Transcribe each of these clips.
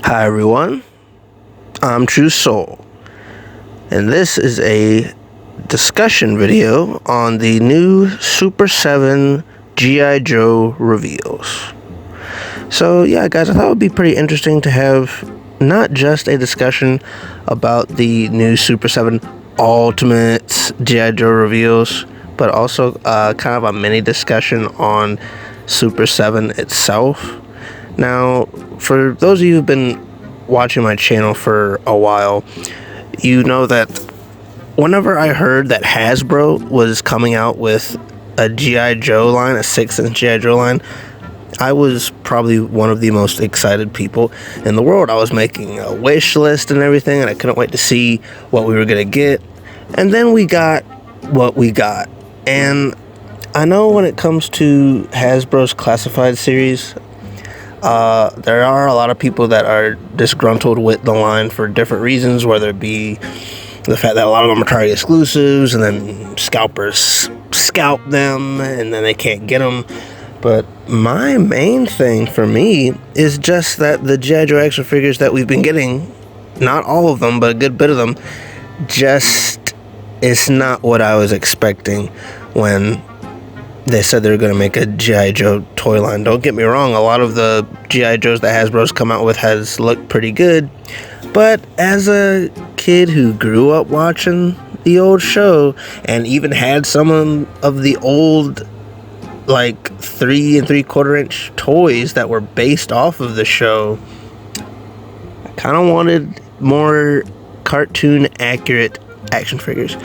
Hi everyone, I'm True Soul, and this is a discussion video on the new Super 7 G.I. Joe reveals. So yeah guys, I thought it would be pretty interesting to have not just a discussion about the new Super 7 Ultimate G.I. Joe reveals, but also kind of a mini discussion on Super 7 itself. Now, for those of you who've been watching my channel for a while, you know that whenever I heard that Hasbro was coming out with a G.I. Joe line, a 6-inch G.I. Joe line, I was probably one of the most excited people in the world. I was making a wish list and everything, and I couldn't wait to see what we were going to get. And then we got what we got. And I know when it comes to Hasbro's classified series, there are a lot of people that are disgruntled with the line for different reasons, whether it be the fact that a lot of them are Target exclusives and then scalpers scalp them and then they can't get them. But my main thing for me is just that the G.I. Joe action figures that we've been getting, not all of them, but a good bit of them, just it's not what I was expecting when they said they were going to make a G.I. Joe toy line. Don't get me wrong, a lot of the G.I. Joes that Hasbro's come out with has looked pretty good. But as a kid who grew up watching the old show and even had some of the old, like 3 3/4 inch toys that were based off of the show, I kind of wanted more cartoon accurate action figures.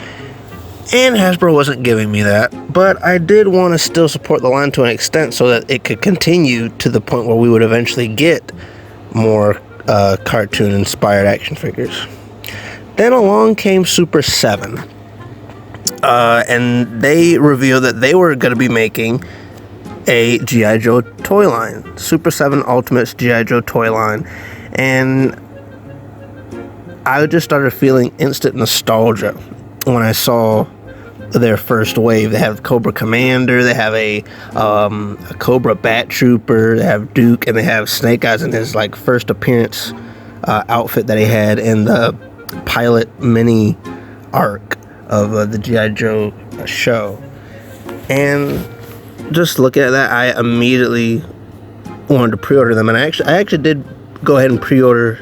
And Hasbro wasn't giving me that, but I did want to still support the line to an extent so that it could continue to the point where we would eventually get more cartoon-inspired action figures. Then along came Super 7, and they revealed that they were going to be making a G.I. Joe toy line, Super 7 Ultimate's G.I. Joe toy line, and I just started feeling instant nostalgia when I saw their first wave. They have Cobra Commander, they have a Cobra Bat Trooper, they have Duke, and they have Snake Eyes in his like first appearance outfit that he had in the pilot mini arc of the G.I. Joe show. And just looking at that, I immediately wanted to pre-order them, and I actually did go ahead and pre-order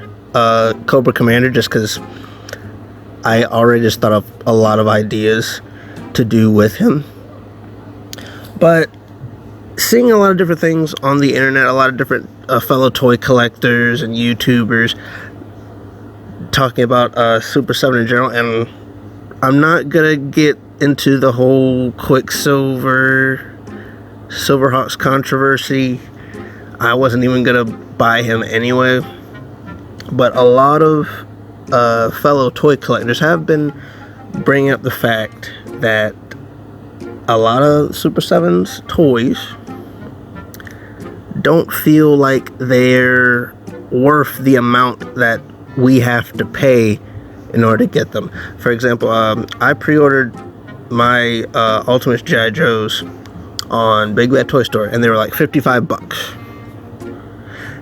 Cobra Commander just because I already just thought of a lot of ideas to do with him. But seeing a lot of different things on the internet, a lot of different fellow toy collectors and YouTubers talking about Super 7 in general, and I'm not gonna get into the whole Quicksilver Silverhawks controversy. I wasn't even gonna buy him anyway, but a lot of fellow toy collectors have been bringing up the fact that a lot of Super 7's toys don't feel like they're worth the amount that we have to pay in order to get them. For example, I pre-ordered my Ultimate G.I. Joes on Big Bad Toy Store, and they were like $55.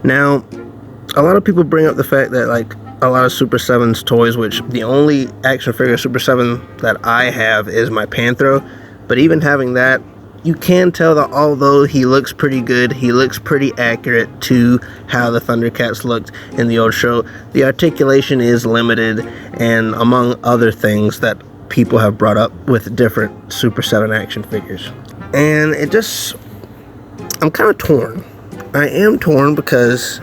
Now, a lot of people bring up the fact that like a lot of Super 7's toys, which the only action figure Super 7 that I have is my Panthro, but even having that, you can tell that although he looks pretty good, he looks pretty accurate to how the Thundercats looked in the old show. The articulation is limited, and among other things that people have brought up with different Super 7 action figures. And it just, I'm kind of torn. I am torn because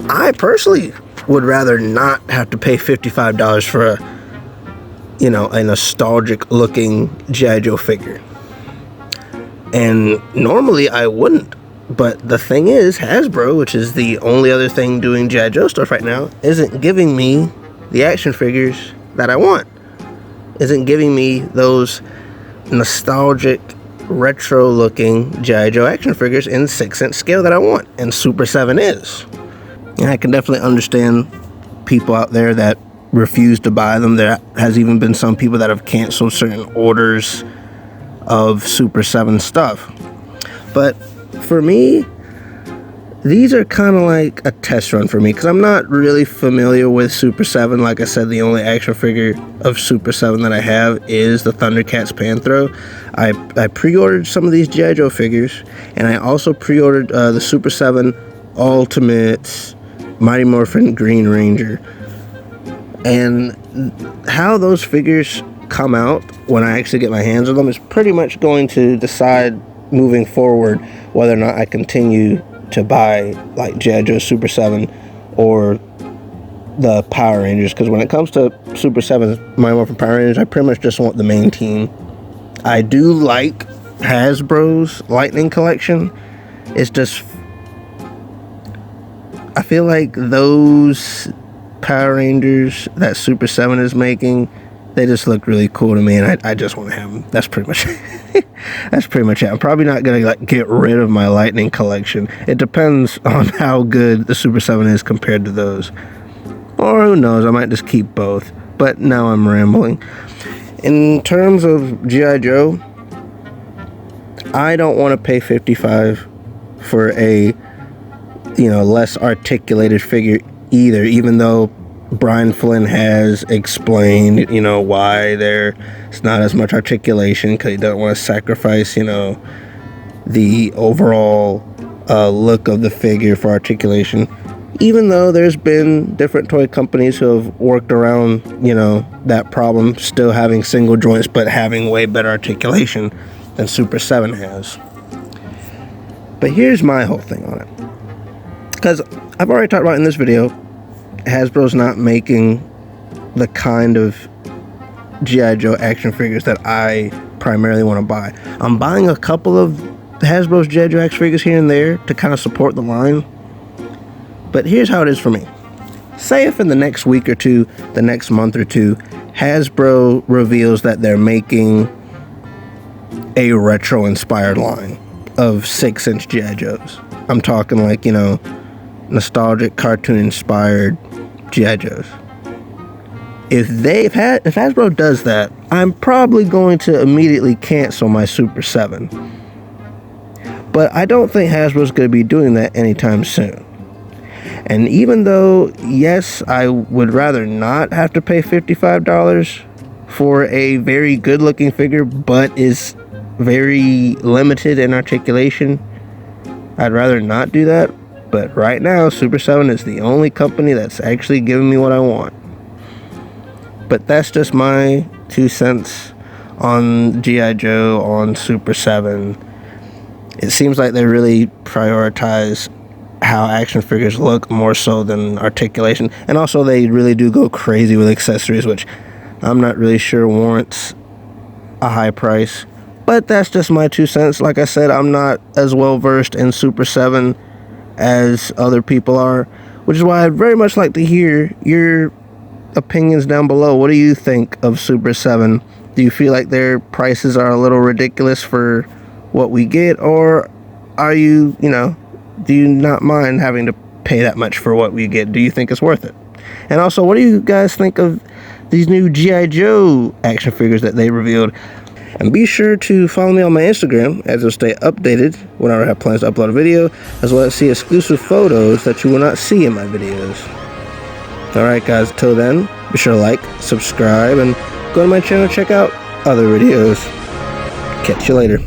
I personally would rather not have to pay $55 for a nostalgic looking G.I. Joe figure. And normally I wouldn't, but the thing is, Hasbro, which is the only other thing doing G.I. Joe stuff right now, isn't giving me the action figures that I want. Isn't giving me those nostalgic, retro looking G.I. Joe action figures in 6-inch scale that I want, and Super 7 is. And I can definitely understand people out there that refuse to buy them. There has even been some people that have canceled certain orders of Super 7 stuff. But for me, these are kind of like a test run for me because I'm not really familiar with Super 7. Like I said, the only action figure of Super 7 that I have is the Thundercats Panthro. I pre-ordered some of these G.I. Joe figures, and I also pre-ordered the Super 7 Ultimate Mighty Morphin Green Ranger. And how those figures come out when I actually get my hands on them is pretty much going to decide moving forward whether or not I continue to buy like G.I. Joe Super 7 or the Power Rangers, because when it comes to Super 7 Mighty Morphin Power Rangers, I pretty much just want the main team. I do like Hasbro's Lightning collection. It's just, I feel like those Power Rangers that Super 7 is making, they just look really cool to me, and I just want to have them. That's pretty much that's pretty much it. I'm probably not gonna like get rid of my Lightning collection. It depends on how good the Super 7 is compared to those, or who knows, I might just keep both. But now I'm rambling. In terms of G.I. Joe, I don't want to pay $55 for a less articulated figure either, even though Brian Flynn has explained, why there's not as much articulation because he doesn't want to sacrifice, the overall look of the figure for articulation. Even though there's been different toy companies who have worked around, that problem, still having single joints but having way better articulation than Super 7 has. But here's my whole thing on it. Because I've already talked about in this video, Hasbro's not making the kind of G.I. Joe action figures that I primarily want to buy. I'm buying a couple of Hasbro's G.I. Joe action figures here and there to kind of support the line. But here's how it is for me. Say if in the next week or two, the next month or two, Hasbro reveals that they're making a retro-inspired line of 6-inch G.I. Joes. I'm talking like, nostalgic cartoon-inspired G.I. Joes. If Hasbro does that, I'm probably going to immediately cancel my Super 7. But I don't think Hasbro's going to be doing that anytime soon. And even though, yes, I would rather not have to pay $55 for a very good-looking figure, but is very limited in articulation, I'd rather not do that. But right now, Super 7 is the only company that's actually giving me what I want. But that's just my 2 cents on G.I. Joe, on Super 7. It seems like they really prioritize how action figures look more so than articulation. And also they really do go crazy with accessories, which I'm not really sure warrants a high price. But that's just my 2 cents. Like I said, I'm not as well versed in Super 7 as other people are, which is why I'd very much like to hear your opinions down below. What do you think of Super 7? Do you feel like their prices are a little ridiculous for what we get, or are you, do you not mind having to pay that much for what we get? Do you think it's worth it? And also, what do you guys think of these new G.I. Joe action figures that they revealed? And be sure to follow me on my Instagram, as it'll stay updated whenever I have plans to upload a video, as well as see exclusive photos that you will not see in my videos. Alright guys, till then, be sure to like, subscribe, and go to my channel to check out other videos. Catch you later.